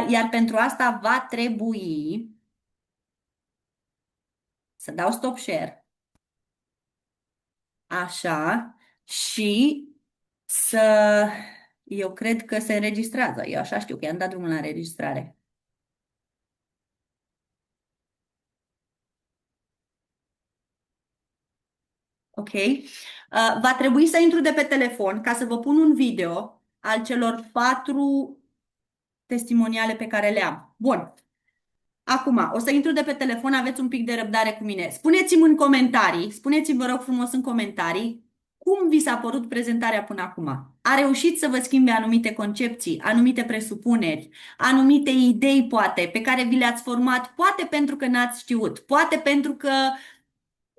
iar pentru asta va trebui să dau stop share, așa, și să... Eu cred că se înregistrează. Eu așa știu că i-am dat drumul la înregistrare. Ok? Va trebui să intru de pe telefon ca să vă pun un video al celor 4 testimoniale pe care le am. Bun. Acum, o să intru de pe telefon, aveți un pic de răbdare cu mine. Spuneți-mi în comentarii, spuneți-mi, vă rog frumos, în comentarii, cum vi s-a părut prezentarea până acum? A reușit să vă schimbe anumite concepții, anumite presupuneri, anumite idei, poate, pe care vi le-ați format, poate pentru că n-ați știut, poate pentru că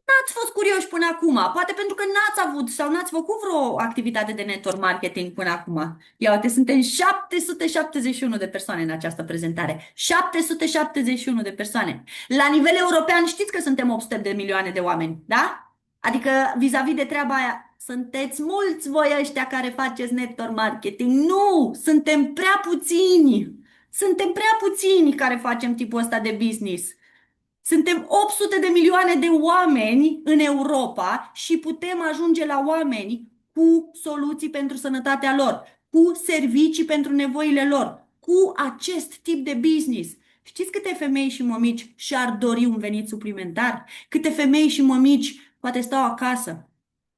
n-ați fost curioși până acum, poate pentru că n-ați avut sau n-ați făcut vreo activitate de network marketing până acum. Ia uite, suntem 771 de persoane în această prezentare. 771 de persoane. La nivel european știți că suntem 800 de milioane de oameni, da? Adică vis-a-vis de treaba aia, sunteți mulți voi ăștia care faceți network marketing. Nu! Suntem prea puțini! Suntem prea puțini care facem tipul ăsta de business. Suntem 800 de milioane de oameni în Europa și putem ajunge la oameni cu soluții pentru sănătatea lor, cu servicii pentru nevoile lor, cu acest tip de business. Știți câte femei și mămici și-ar dori un venit suplimentar? Câte femei și mămici poate stau acasă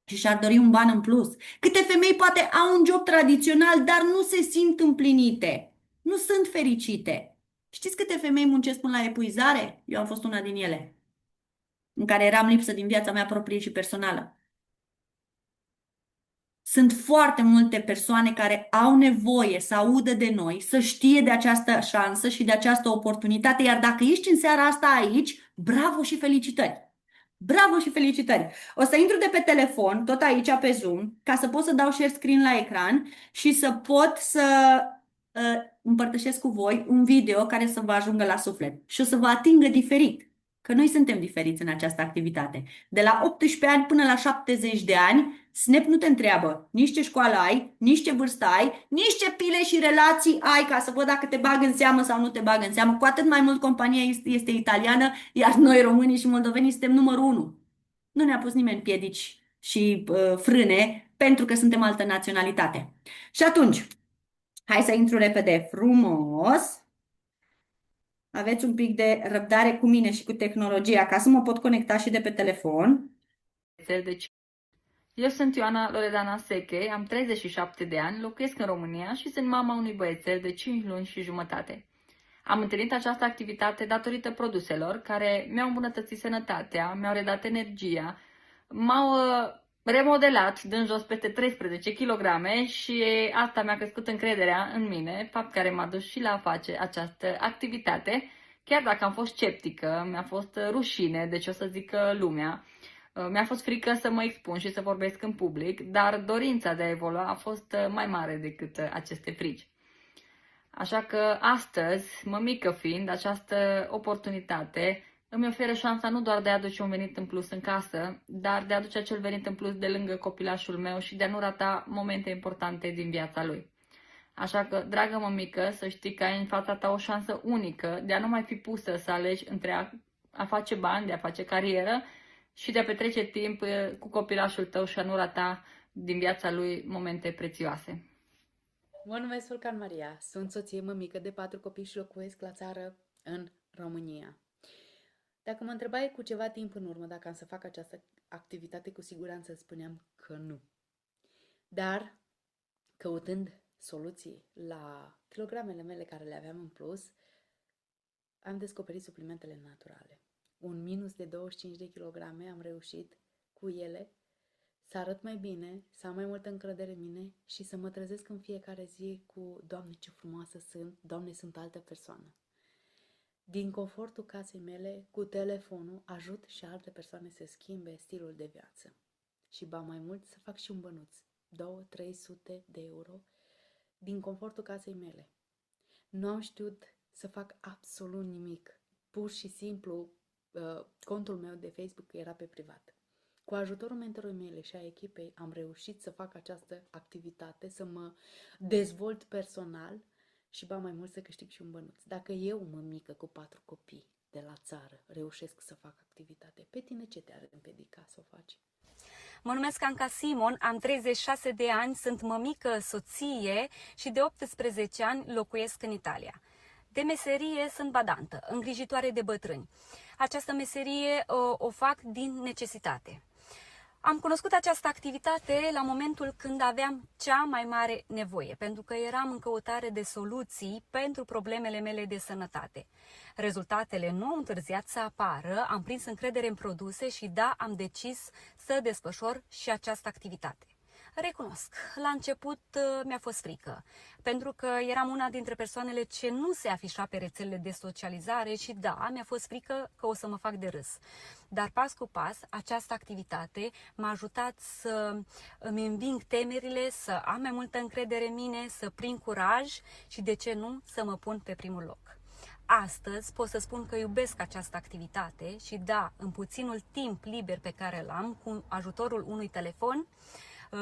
și și-ar dori un ban în plus? Câte femei poate au un job tradițional, dar nu se simt împlinite, nu sunt fericite? Știți câte femei muncesc până la epuizare? Eu am fost una din ele, în care eram lipsă din viața mea proprie și personală. Sunt foarte multe persoane care au nevoie să audă de noi, să știe de această șansă și de această oportunitate, iar dacă ești în seara asta aici, bravo și felicitări! Bravo și felicitări! O să intru de pe telefon, tot aici pe Zoom, ca să pot să dau share screen la ecran și să pot să împărtășesc cu voi un video care să vă ajungă la suflet și o să vă atingă diferit. Că noi suntem diferiți în această activitate. De la 18 ani până la 70 de ani, Snap nu te întreabă nici ce școală ai, nici ce vârstă ai, nici ce pile și relații ai ca să văd dacă te bag în seamă sau nu te bag în seamă. Cu atât mai mult compania este italiană, iar noi românii și moldovenii suntem numărul 1. Nu ne-a pus nimeni piedici și frâne pentru că suntem altă naționalitate. Și atunci, hai să intru repede frumos. Aveți un pic de răbdare cu mine și cu tehnologia ca să mă pot conecta și de pe telefon. Deci, eu sunt Ioana Loredana Seche, am 37 de ani, locuiesc în România și sunt mama unui băiețel de 5 luni și jumătate. Am întâlnit această activitate datorită produselor care mi-au îmbunătățit sănătatea, mi-au redat energia, m-au remodelat dând jos peste 13 kg și asta mi-a crescut încrederea în mine, fapt care m-a dus și la a face această activitate, chiar dacă am fost sceptică, mi-a fost rușine, deci o să zică lumea. Mi-a fost frică să mă expun și să vorbesc în public, dar dorința de a evolua a fost mai mare decât aceste frici. Așa că astăzi, mămică fiind, această oportunitate îmi oferă șansa nu doar de a aduce un venit în plus în casă, dar de a aduce acel venit în plus de lângă copilașul meu și de a nu rata momente importante din viața lui. Așa că, dragă mămică, să știi că ai în fața ta o șansă unică de a nu mai fi pusă să alegi între a face bani, de a face carieră și de a petrece timp cu copilașul tău și a nu rata din viața lui momente prețioase. Mă numesc Fulcan Maria, sunt soție mămică de 4 copii și locuiesc la țară în România. Dacă mă întrebai cu ceva timp în urmă dacă am să fac această activitate, cu siguranță spuneam că nu. Dar, căutând soluții la kilogramele mele care le aveam în plus, am descoperit suplimentele naturale. Un minus de 25 de kilograme am reușit cu ele să arăt mai bine, să am mai multă încredere în mine și să mă trezesc în fiecare zi cu Doamne, ce frumoasă sunt, Doamne, sunt altă persoană. Din confortul casei mele, cu telefonul, ajut și alte persoane să schimbe stilul de viață. Și ba mai mult, să fac și un bănuț, 200-300 de euro, din confortul casei mele. Nu am știut să fac absolut nimic. Pur și simplu, contul meu de Facebook era pe privat. Cu ajutorul mentorului mele și a echipei am reușit să fac această activitate, să mă dezvolt personal și ba mai mult să câștig și un bănuț. Dacă eu, mămică cu 4 copii de la țară, reușesc să fac activitate, pe tine ce te-ar împiedica să o faci? Mă numesc Anca Simon, am 36 de ani, sunt mămică, soție și de 18 ani locuiesc în Italia. De meserie sunt badantă, îngrijitoare de bătrâni. Această meserie o fac din necesitate. Am cunoscut această activitate la momentul când aveam cea mai mare nevoie, pentru că eram în căutare de soluții pentru problemele mele de sănătate. Rezultatele nu au întârziat să apară, am prins încredere în produse și da, am decis să desfășor și această activitate. Recunosc, la început mi-a fost frică, pentru că eram una dintre persoanele ce nu se afișa pe rețelele de socializare și da, mi-a fost frică că o să mă fac de râs. Dar pas cu pas, această activitate m-a ajutat să îmi înving temerile, să am mai multă încredere în mine, să prind curaj și, de ce nu, să mă pun pe primul loc. Astăzi pot să spun că iubesc această activitate și da, în puținul timp liber pe care îl am, cu ajutorul unui telefon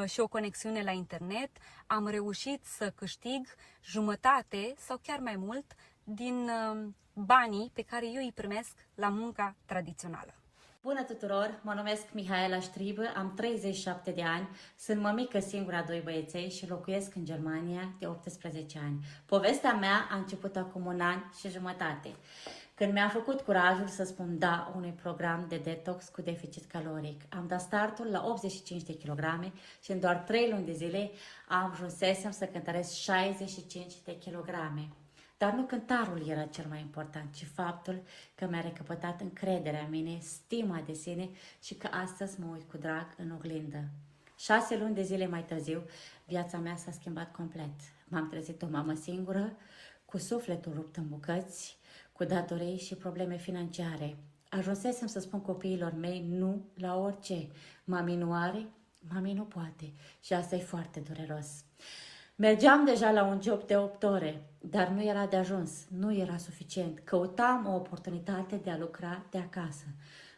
și o conexiune la internet, am reușit să câștig jumătate sau chiar mai mult din banii pe care eu îi primesc la munca tradițională. Bună tuturor, mă numesc Mihaela Ștribă, am 37 de ani, sunt mămică singură a doi băieței și locuiesc în Germania de 18 ani. Povestea mea a început acum 1 an și jumătate, când mi-a făcut curajul să spun da unui program de detox cu deficit caloric. Am dat startul la 85 de kilograme și în doar 3 luni de zile am ajunsesem să cântăresc 65 de kilograme. Dar nu cântarul era cel mai important, ci faptul că mi-a recăpătat încrederea în mine, stima de sine și că astăzi mă uit cu drag în oglindă. 6 luni de zile mai târziu, viața mea s-a schimbat complet. M-am trezit o mamă singură, cu sufletul rupt în bucăți, cu datorii și probleme financiare. Ajunsesem să spun copiilor mei nu la orice. Mami nu are, mami nu poate și asta e foarte dureros. Mergeam deja la un job de 8 ore, dar nu era de ajuns, nu era suficient. Căutam o oportunitate de a lucra de acasă.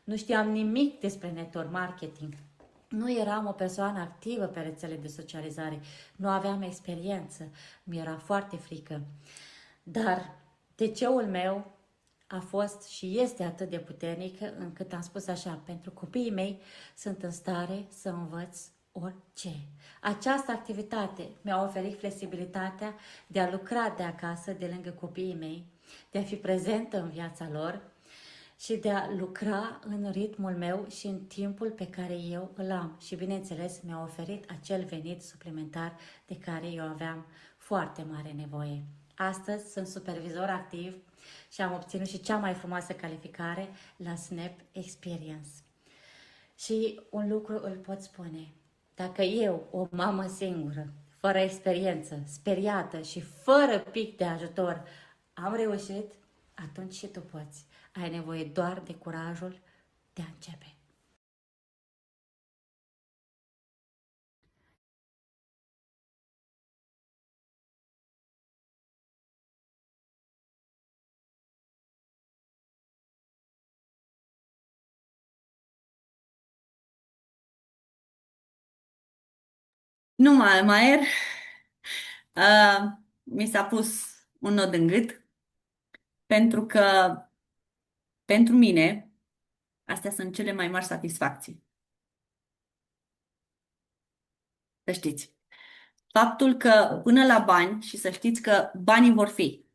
Nu știam nimic despre network marketing. Nu eram o persoană activă pe rețele de socializare. Nu aveam experiență. Mi-era foarte frică. Dar DC-ul meu a fost și este atât de puternic încât am spus așa: pentru copiii mei sunt în stare să învăț orice. Această activitate mi-a oferit flexibilitatea de a lucra de acasă, de lângă copiii mei, de a fi prezentă în viața lor și de a lucra în ritmul meu și în timpul pe care eu îl am. Și, bineînțeles, mi-a oferit acel venit suplimentar de care eu aveam foarte mare nevoie. Astăzi sunt supervisor activ și am obținut și cea mai frumoasă calificare la Snap Experience. Și un lucru îl pot spune: dacă eu, o mamă singură, fără experiență, speriată și fără pic de ajutor, am reușit, atunci și tu poți. Ai nevoie doar de curajul de a începe. Nu Maier, mi s-a pus un nod în gât, pentru că pentru mine astea sunt cele mai mari satisfacții. Să știți. Faptul că până la bani, și să știți că banii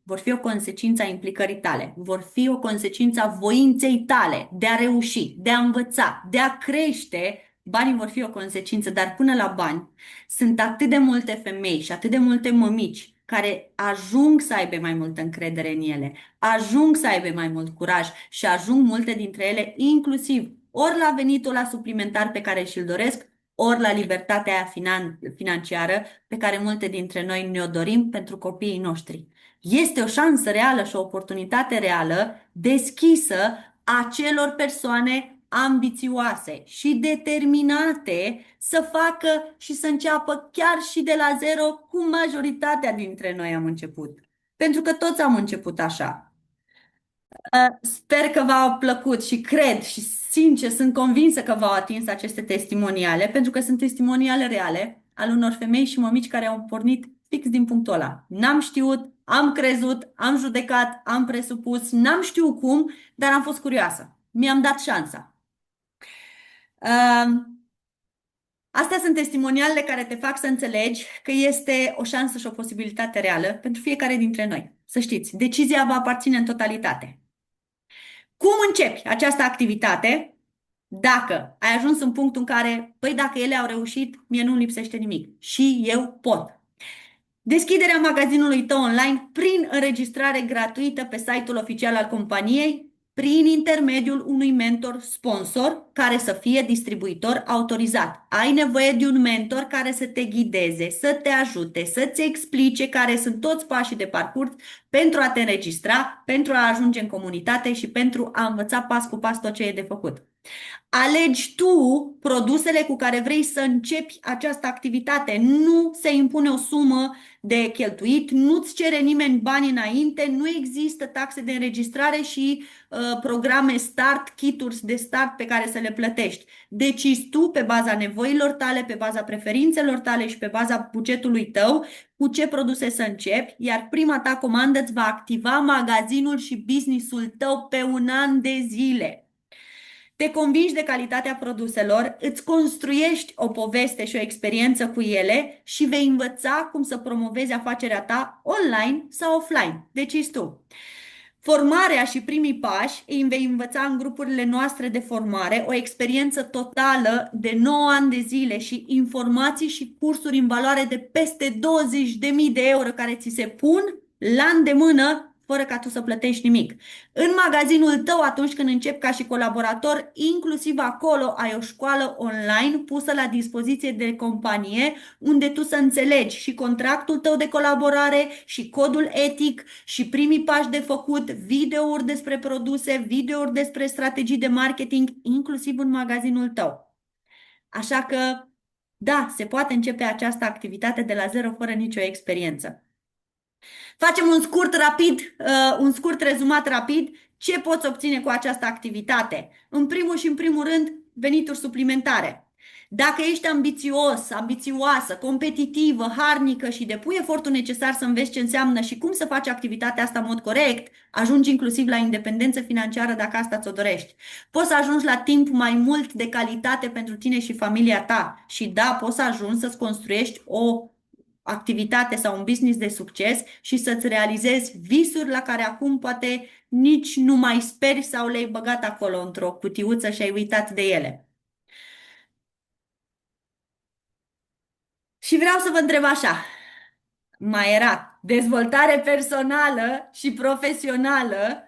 vor fi o consecință a implicării tale, vor fi o consecință a voinței tale de a reuși, de a învăța, de a crește. Banii vor fi o consecință, dar până la bani sunt atât de multe femei și atât de multe mămici care ajung să aibă mai multă încredere în ele, ajung să aibă mai mult curaj și ajung multe dintre ele inclusiv ori la venitul ăla suplimentar pe care și-l doresc, ori la libertatea aia financiară pe care multe dintre noi ne-o dorim pentru copiii noștri. Este o șansă reală și o oportunitate reală deschisă acelor persoane ambițioase și determinate să facă și să înceapă chiar și de la zero, cum majoritatea dintre noi am început. Pentru că toți am început așa. Sper că v-au plăcut și cred și sincer sunt convinsă că v-au atins aceste testimoniale, pentru că sunt testimoniale reale al unor femei și mămici care au pornit fix din punctul ăla. N-am știut, am crezut, am judecat, am presupus, n-am știut cum, dar am fost curioasă. Mi-am dat șansa. Astea sunt testimonialele care te fac să înțelegi că este o șansă și o posibilitate reală pentru fiecare dintre noi. Să știți, decizia va aparține în totalitate. Cum începi această activitate? Dacă ai ajuns în punctul în care, păi dacă ele au reușit, mie nu-mi lipsește nimic și eu pot. Deschiderea magazinului tău online prin înregistrare gratuită pe site-ul oficial al companiei, prin intermediul unui mentor sponsor care să fie distribuitor autorizat. Ai nevoie de un mentor care să te ghideze, să te ajute, să-ți explice care sunt toți pașii de parcurs pentru a te înregistra, pentru a ajunge în comunitate și pentru a învăța pas cu pas tot ce e de făcut. Alegi tu produsele cu care vrei să începi această activitate. Nu se impune o sumă de cheltuit, nu-ți cere nimeni bani înainte, nu există taxe de înregistrare și programe start, kit-uri de start pe care să le plătești. Decizi tu pe baza nevoilor tale, pe baza preferințelor tale și pe baza bugetului tău cu ce produse să începi, iar prima ta comandă îți va activa magazinul și business-ul tău pe un an de zile. Te convingi de calitatea produselor, îți construiești o poveste și o experiență cu ele și vei învăța cum să promovezi afacerea ta online sau offline. Decizi tu. Formarea și primii pași îi vei învăța în grupurile noastre de formare, o experiență totală de 9 ani de zile și informații și cursuri în valoare de peste 20.000 de euro care ți se pun la îndemână fără ca tu să plătești nimic. În magazinul tău, atunci când începi ca și colaborator, inclusiv acolo ai o școală online pusă la dispoziție de companie, unde tu să înțelegi și contractul tău de colaborare și codul etic și primii pași de făcut, videouri despre produse, videouri despre strategii de marketing, inclusiv în magazinul tău. Așa că, da, se poate începe această activitate de la zero fără nicio experiență. Facem un scurt rezumat rapid. Ce poți obține cu această activitate? În primul și în primul rând, venituri suplimentare. Dacă ești ambițios, ambițioasă, competitivă, harnică și depui efortul necesar să înveți ce înseamnă și cum să faci activitatea asta în mod corect, ajungi inclusiv la independență financiară dacă asta ți-o dorești. Poți să ajungi la timp mai mult de calitate pentru tine și familia ta și da, poți să ajungi să-ți construiești o activitate sau un business de succes și să-ți realizezi visuri la care acum poate nici nu mai speri sau le-ai băgat acolo într-o cutiuță și ai uitat de ele. Și vreau să vă întreb așa, mai era dezvoltare personală și profesională,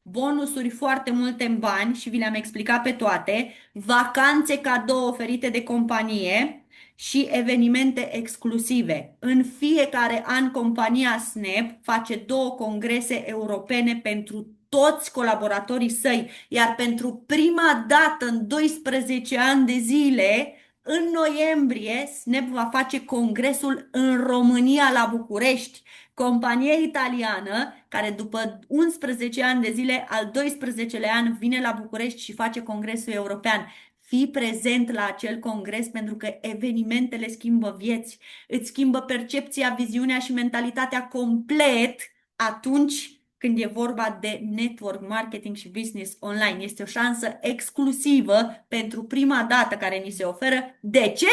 bonusuri foarte multe în bani și vi le-am explicat pe toate, vacanțe cadou oferite de companie și evenimente exclusive. În fiecare an compania Snap face 2 congrese europene pentru toți colaboratorii săi, iar pentru prima dată în 12 ani de zile, în noiembrie, Snap va face congresul în România, la București. Companie italiană care după 11 ani de zile, al 12-lea an, vine la București și face congresul european. Fii prezent la acel congres pentru că evenimentele schimbă vieți, îți schimbă percepția, viziunea și mentalitatea complet atunci când e vorba de network marketing și business online. Este o șansă exclusivă pentru prima dată care ni se oferă. De ce?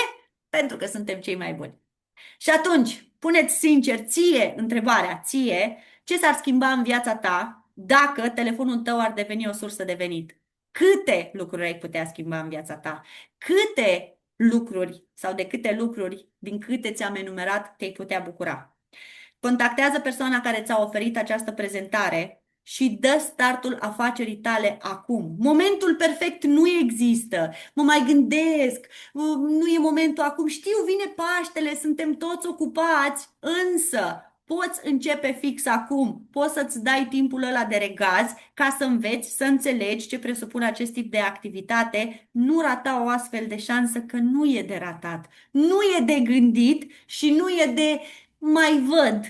Pentru că suntem cei mai buni. Și atunci, puneți sincer întrebarea ție, ce s-ar schimba în viața ta dacă telefonul tău ar deveni o sursă de venit? Câte lucruri ai putea schimba în viața ta? Câte lucruri sau de câte lucruri din câte ți-am enumerat te-ai putea bucura? Contactează persoana care ți-a oferit această prezentare și dă startul afacerii tale acum. Momentul perfect nu există. Mă mai gândesc, nu e momentul acum. Știu, vine Paștele, suntem toți ocupați, însă poți începe fix acum. Poți să-ți dai timpul ăla de regaz ca să înveți, să înțelegi ce presupune acest tip de activitate. Nu rata o astfel de șansă, că nu e de ratat. Nu e de gândit și nu e de mai văd.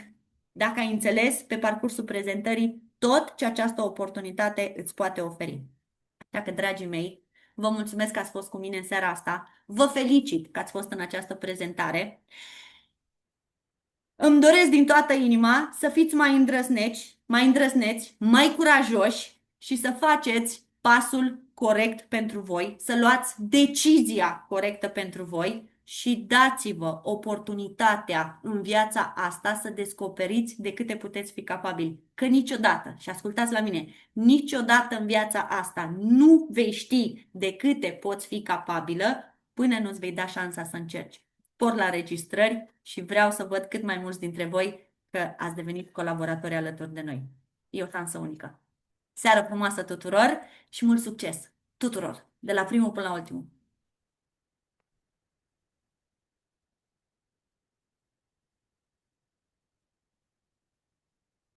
Dacă ai înțeles pe parcursul prezentării tot ce această oportunitate îți poate oferi. Dacă, dragii mei, vă mulțumesc că ați fost cu mine în seara asta, vă felicit că ați fost în această prezentare. Îmi doresc din toată inima să fiți mai îndrăzneți, mai curajoși și să faceți pasul corect pentru voi, să luați decizia corectă pentru voi și dați-vă oportunitatea în viața asta să descoperiți de câte puteți fi capabili. că niciodată, și ascultați la mine, niciodată în viața asta nu vei ști de câte poți fi capabilă până nu-ți vei da șansa să încerci. Por la registrări și vreau să văd cât mai mulți dintre voi că ați devenit colaboratori alături de noi. E o șansă unică. Seară frumoasă tuturor și mult succes tuturor, de la primul până la ultimul.